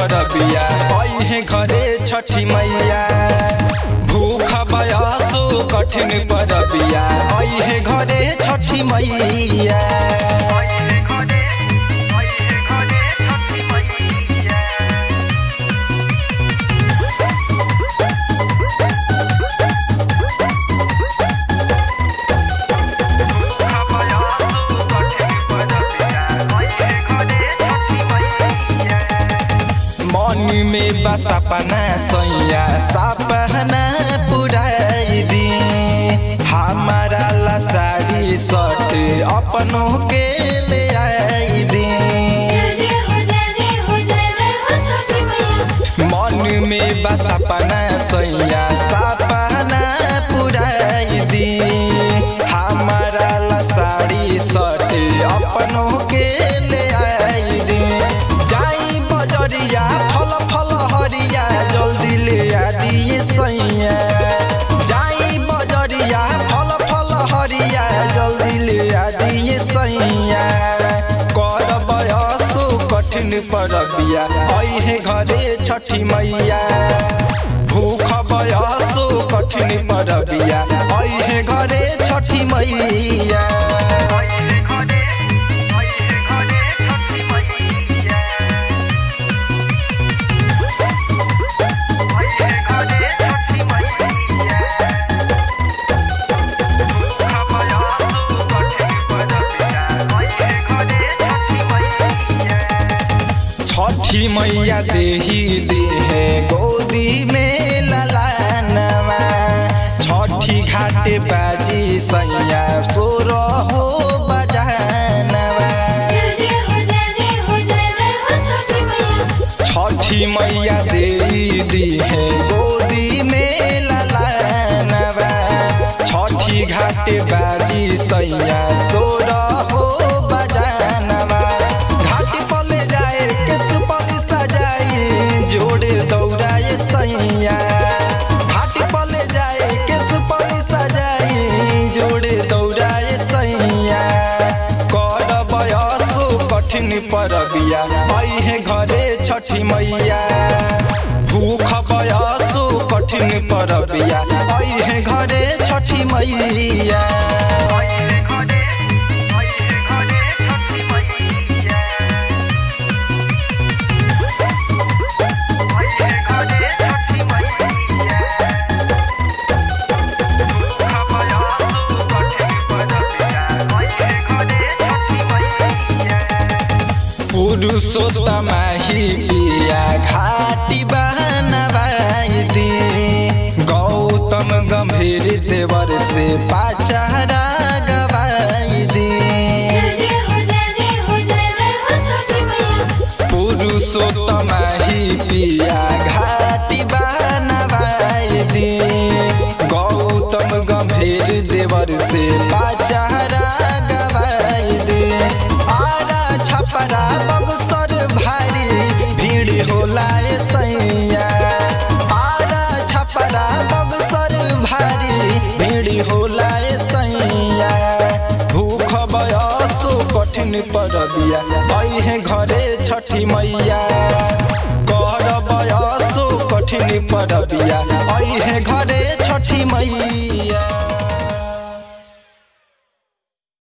परबिया अइहे घरे छठी मैया। भूख बयासो कठिन परबिया अइहे घरे छठी मैया। मन में बस अपना सैया सपना पुराई दी। हमारा ला साड़ी शर्ट अपनों के ले आई दी। मन में बस अपना सैया सपना पुराई दी। हमारा ला साड़ी शर्ट अपनों के ले आई दी। जाई बजरिया फल फल हरिया जल्दी ले आ दिए सैया। जाई बजरिया फल फल हरिया जल्दी ले आ दिए सैया। कर बयसो कठिन परबिया अइहे घरे छठी मैया। भूख बयसो कठिन परबिया अइहे घरे छठी मैया। छठी मैया देही देहे गोदी में ललानवा। छठी घाटे बाजी सैया सोर हो बजानवा। छठी मैया देही देहे गोदी में ललानवा। छठी घाटे बाजी सैया सोर हो बजानवा। घाट पले जाए के सुपली सजाई जोड़े दौड़ाए सैया। घाट पले जाए के सुपली सजाई जोड़े दौड़ाए सैया। कर बयसो कठिन परबिया अइहे घरे छठी मैया। भूख बयसो कठिन परबिया अइहे घरे छठी मैया। पुरुषोत्तम ही पिया घाटी बनवाई दी। गौतम गंभीर देवर से पाचारा गवाई दी। पुरुषोत्तम ही पिया घाटी बनवाई दी। गौतम गंभीर देवर से पाचारा गवाई दी। आरा छपरा बगसर भारी भीड़ होला सैया। आरा छपरा बगसर भारी भीड़ होला सैया। भूख बयसो कठिन परबिया अइहे घरे छठी मैया। कर बयसो कठिन परबिया अइहे घरे छठी मैया।